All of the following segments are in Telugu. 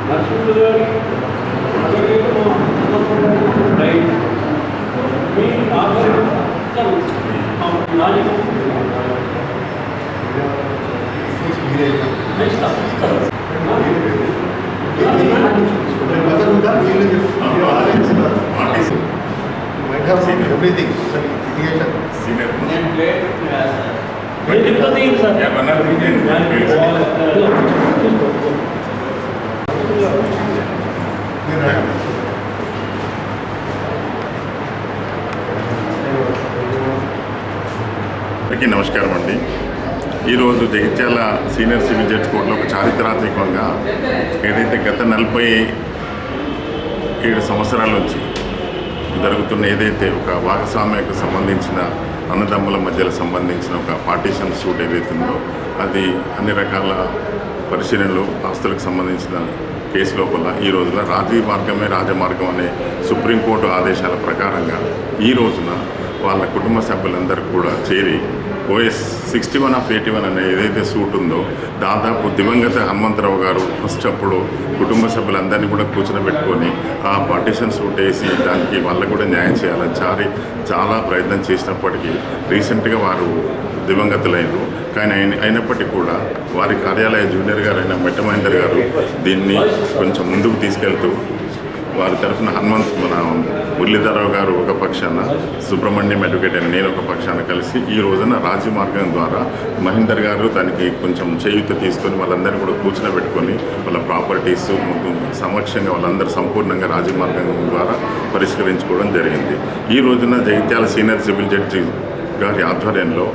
నర్సింగ్ గారి మీ everything, sir, litigation. Senior. అందరికీ నమస్కారం అండి. ఈరోజు జగిత్యాల సీనియర్ సివిల్ జడ్జి కోర్టులో ఒక చారిత్రాత్మకంగా ఏదైతే గత 47 సంవత్సరాల నుంచి జరుగుతున్న ఏదైతే ఒక భాగస్వామ్యకు సంబంధించిన అన్నదమ్ముల మధ్యలో సంబంధించిన ఒక పార్టీషన్ సూట్ ఏదైతే ఉందో అది అన్ని రకాల పరిశీలనలు ఆస్తులకు సంబంధించిన కేసు లోపల ఈ రోజున రాజీ మార్గమే రాజమార్గం అనే సుప్రీంకోర్టు ఆదేశాల ప్రకారంగా ఈ రోజున వాళ్ళ కుటుంబ సభ్యులందరూ కూడా చేరి OS 61/81 అనే ఏదైతే సూట్ ఉందో దాదాపు దివంగత హనుమంతరావు గారు ఫస్ట్ అప్పుడు కుటుంబ సభ్యులందరినీ కూడా కూర్చోబెట్టుకొని ఆ పార్టీషన్ సూట్ వేసి దానికి వాళ్ళకు కూడా న్యాయం చేయాలని చాలా ప్రయత్నం చేసినప్పటికీ రీసెంట్గా వారు దివంగతులైనరు. కానీ అయినప్పటికీ కూడా వారి కార్యాలయ జూనియర్ గారు అయిన మెట్ట మహేందర్ గారు దీన్ని కొంచెం ముందుకు తీసుకెళ్తూ వారి తరఫున మన మురళీధరరావు గారు ఒక పక్షాన, సుబ్రహ్మణ్యం అడ్వకేట్ అని నేను ఒక పక్షాన కలిసి ఈ రోజున రాజీ మార్గం ద్వారా మహేందర్ గారు దానికి కొంచెం చేయూత తీసుకొని వాళ్ళందరినీ కూడా కూర్చోబెట్టుకొని వాళ్ళ ప్రాపర్టీస్ సమక్షంగా వాళ్ళందరూ సంపూర్ణంగా రాజీ మార్గం ద్వారా పరిష్కరించుకోవడం జరిగింది. ఈ రోజున జగిత్యాల సీనియర్ సివిల్ జడ్జి గారి ఆధ్వర్యంలో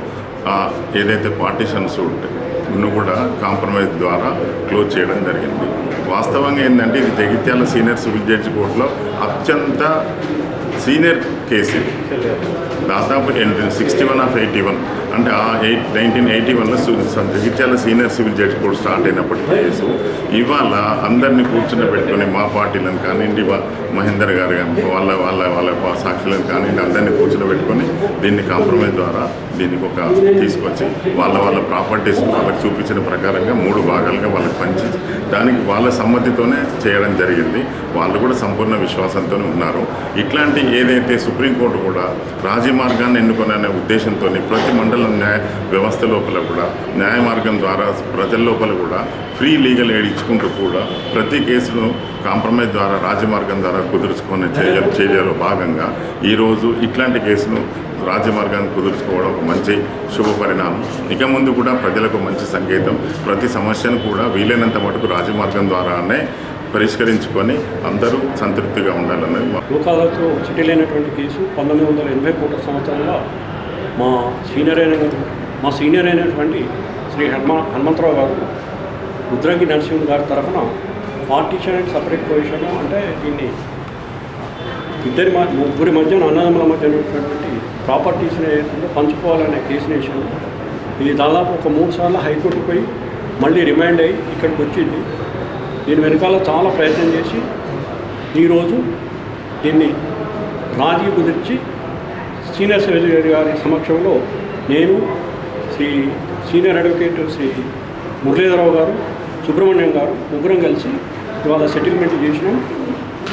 ఏదైతే పార్టీషన్ సూట్ను కూడా కాంప్రమైజ్ ద్వారా క్లోజ్ చేయడం జరిగింది. వాస్తవంగా ఏంటంటే ఇది జగిత్యాల సీనియర్ సివిల్ జడ్జి కోర్టులో అత్యంత సీనియర్ కేసు. దాదాపు 61/81 అంటే 1981లో Jagtial senior civil judge court start అయినప్పటి కేసు ఇవాళ అందరినీ కూర్చుని మా పార్టీలను కానివ్వండి, మహేందర్ గారు కానీ వాళ్ళ సాక్షులను కానివ్వండి అందరినీ కూర్చోబెట్టుకొని దీన్ని కాంప్రమైజ్ ద్వారా దీనికి ఒక తీసుకొచ్చి వాళ్ళ ప్రాపర్టీస్ వాళ్ళకి చూపించిన ప్రకారంగా 3 భాగాలుగా వాళ్ళకి పంచి దానికి వాళ్ళ సమ్మతితోనే చేయడం జరిగింది. వాళ్ళు కూడా సంపూర్ణ విశ్వాసంతోనే ఉన్నారు. ఇట్లాంటి ఏదైతే సుప్రీంకోర్టు కూడా రాజీ మార్గాన్ని ఎన్నుకునే ఉద్దేశంతో ప్రతి మండలం న్యాయ వ్యవస్థ లోపల కూడా న్యాయ మార్గం ద్వారా ప్రజల లోపల కూడా ఫ్రీ లీగల్ ఎయిడ్ ఇచ్చుకుంటూ కూడా ప్రతి కేసును కాంప్రమైజ్ ద్వారా రాజమార్గం ద్వారా కుదుర్చుకునే చర్యలో భాగంగా ఈరోజు ఇట్లాంటి కేసును రాజమార్గాన్ని కుదుర్చుకోవడం ఒక మంచి శుభ పరిణామం. ఇక ముందు కూడా ప్రజలకు మంచి సంకేతం. ప్రతి సమస్యను కూడా వీలైనంత మటుకు రాజమార్గం ద్వారానే పరిష్కరించుకొని అందరూ సంతృప్తిగా ఉండాలన్నది లోకాలతో సెటిల్ అయినటువంటి కేసు 1981 సంవత్సరంలో మా సీనియర్ అయినటువంటి శ్రీ హనుమంతరావు గారు రుద్రంగి నరసింహ గారి తరఫున పార్టీషన్ అండ్ సపరేట్ పొజిషన్ అంటే దీన్ని ముగ్గురి మధ్య అన్నదమ్ముల మధ్య ఉన్నటువంటి ప్రాపర్టీస్ని ఏదైతే పంచుకోవాలనే కేసుని వేసాను. ఇది దాదాపు ఒక 3 సార్లు హైకోర్టుకు పోయి మళ్ళీ రిమాండ్ అయ్యి ఇక్కడికి వచ్చింది. దీని వెనకాల చాలా ప్రయత్నం చేసి ఈరోజు దీన్ని రాజీ కుదిర్చి సీనియర్ సివిల్ గారి సమక్షంలో నేను సీనియర్ అడ్వకేట్ శ్రీ మురళీధరరావు గారు, సుబ్రహ్మణ్యం గారు ముగ్గురం కలిసి ఇవాళ సెటిల్మెంట్ చేసినాం.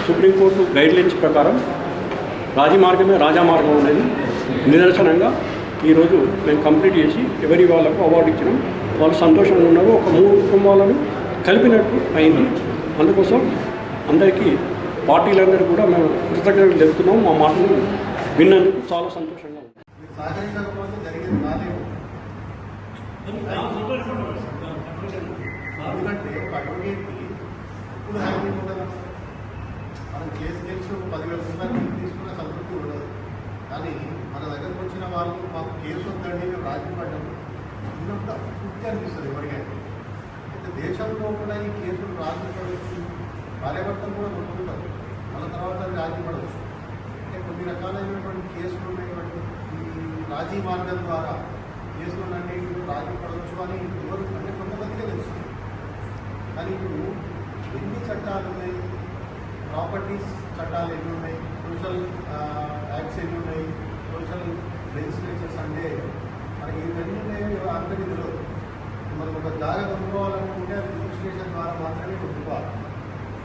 సుప్రీంకోర్టు గైడ్లైన్స్ ప్రకారం రాజీ మార్గమే రాజామార్గం అనేది నిదర్శనంగా ఈరోజు మేము కంప్లీట్ చేసి ఎవరి వాళ్ళకు అవార్డు ఇచ్చినాం. వాళ్ళు సంతోషంగా ఉన్నారు. ఒక 3 కుటుంబాలను కలిపినట్టు అయింది. అందుకోసం అందరికీ పార్టీలందరూ కూడా మేము కృతజ్ఞతలు తెలుపుతున్నాం. మా మాటలు విన్నందుకు చాలా సంతోషంగా ఉంది. మనం కేసు గెలిచి 10,000 రూపాయలు తీసుకున్న సంతృప్తి ఉండదు. కానీ మన దగ్గరకు వచ్చిన వాళ్ళు మాకు కేసు వద్దండి మేము రాజీ పడ్డాము ఉన్నప్పుడు తృప్తి అనిపిస్తుంది ఎవరికైనా. అయితే దేశంలో కూడా ఈ కేసులు రాజీ పడవచ్చు, భార్యాభర్తలు కూడా కొట్టుకుంటారు, వాళ్ళ తర్వాత రాజీ పడవచ్చు. అంటే కొన్ని రకాలైనటువంటి కేసులు ఉన్నటువంటి ఈ రాజీ మార్గం ద్వారా కేసులన్నీ రాజీ పడవచ్చు అని ఎవరు అంటే కొంతమందికే తెలుస్తుంది. కానీ ఇప్పుడు ఎన్ని చట్టాలు ఉన్నాయి, ప్రాపర్టీస్ చట్టాలు ఎన్ని ఉన్నాయి, సోషల్ యాక్ట్స్ ఎన్ని ఉన్నాయి, సోషల్ లెజిస్లేచర్స్ అంటే మనకి ఇవన్నీ అందరికీ తెలియదు. మనం ఒక జాగా కొనుక్కోవాలనుకుంటే అది రిజిస్ట్రేషన్ ద్వారా మాత్రమే కొనుక్కోవాలి.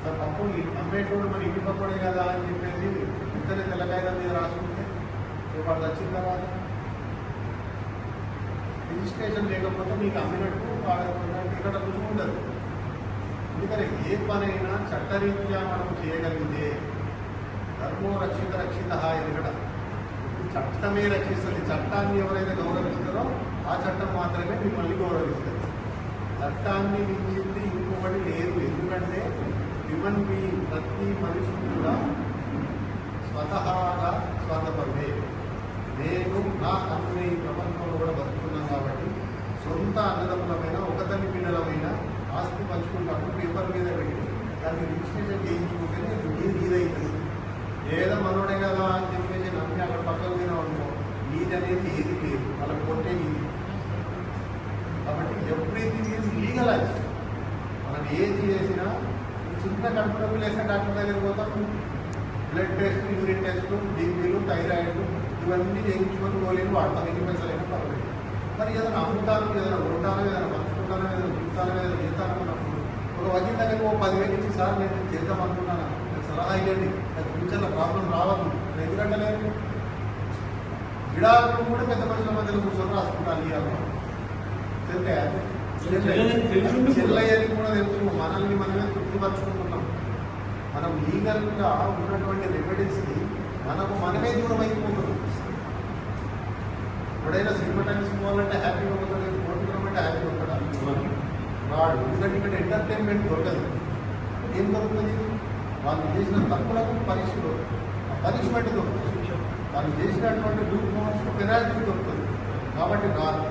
పప్పు అమ్మేటోడు మరి ఇంటి పప్పుడే కదా అని చెప్పేసి ఇంతనే తెల్లకాయల మీద రాసుకుంటే వాళ్ళు వచ్చిన తర్వాత రిజిస్ట్రేషన్ లేకపోతే మీకు అమ్మినట్టు వాడకున్నట్టు ఇక్కడ రుజువు ఉండదు. ఎందుకంటే ఏ పనైనా చట్టరీత్యా మనం చేయగలిగితే ధర్మో రక్షిత రక్షిత ఎక్కడ చట్టమే రక్షిస్తుంది. చట్టాన్ని ఎవరైతే గౌరవిస్తారో ఆ చట్టం మాత్రమే మిమ్మల్ని గౌరవిస్తుంది. చట్టాన్ని మించింది ఇంకొకటి లేదు. ఎందుకంటే హ్యూమన్ బీయింగ్ ప్రతి మనిషి కూడా స్వతహాగా స్వార్థపరుడే. నేను నా అన్ని ఈ ప్రపంచంలో కూడా బతుకున్నాను కాబట్టి సొంత అన్నదమ్ములమైన ఒక తల్లి పిల్లలమైన ఆస్తి పంచుకుంటాము పేపర్ మీద పెట్టి దాన్ని రిజిస్ట్రేషన్ చేయించుకుంటేనే నీదైతుంది. ఏదో మనోడే కదా అని చెప్పేసి నమ్మి అక్కడ పక్కన మీద అనుకో నీది అనేది ఏది లేదు, వాళ్ళకి కొట్టే నీది. కాబట్టి ఎవ్రీథింగ్ ఈజ్ లీగలైజ్. మనం ఏది చేసినా చిన్న కడుపునొప్పి లేసిన డాక్టర్ దగ్గర పోతాం, బ్లడ్ టెస్ట్, యూరిన్ టెస్ట్, బీపీలు, థైరాయిడ్ ఇవన్నీ చేయించుకొని గోళీలు వాడతాం. ఎన్ని పైసలైనా పర్వాలేదు. మరి ఏదైనా అమ్ముతాను, ఏదైనా ఉంటాను, ఏదైనా పంచుకుంటాను, ఏదైనా చూస్తాను, ఏదైనా చేస్తాను అన్నప్పుడు ఒక వైద్యం దగ్గర 10,000 ఇచ్చి సార్ నేను చేద్దాం అనుకున్నాను, సలహా ఇవ్వండి, నాకు ఫ్యూచర్లో ప్రాబ్లం రావద్దు. ఎందుకంటే లేదు విడాకులు కూడా పెద్ద మనుషుల మధ్యలో కూర్చొని రాసుకుంటాను. చెల్లయ్యని కూడా తెలుసు. మనల్ని మనమే తృప్తిపరచుకుంటున్నాం. మనం లీగల్గా ఉన్నటువంటి రెమెడీస్కి మనమే దూరం అయిపోతున్నాం. ఎప్పుడైనా సినిమా టైమ్స్ పోవాలంటే హ్యాపీగా ఉంటుంది, కోరుకున్నామంటే హ్యాపీగా ఉంటాడు వాడు. ఎందుకంటే ఇక్కడ ఎంటర్టైన్మెంట్ దొరకదు. ఏం దొరుకుతుంది? వాళ్ళు చేసిన తప్పులకు పనిష్మెంట్ దొరుకుతుంది. వాళ్ళు చేసినటువంటి లూప్ హోల్స్కు పెనాల్టీ దొరుకుతుంది. కాబట్టి రాదు.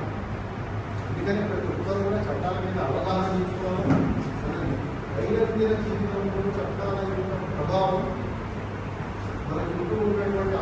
అందుకని ప్రతి ఒక్కరు కూడా చట్టాల మీద అవగాహన తీసుకోవాలి. దైనందిన జీవితంలో చట్టాల యొక్క ప్రభావం మన చుట్టూ ఉన్నటువంటి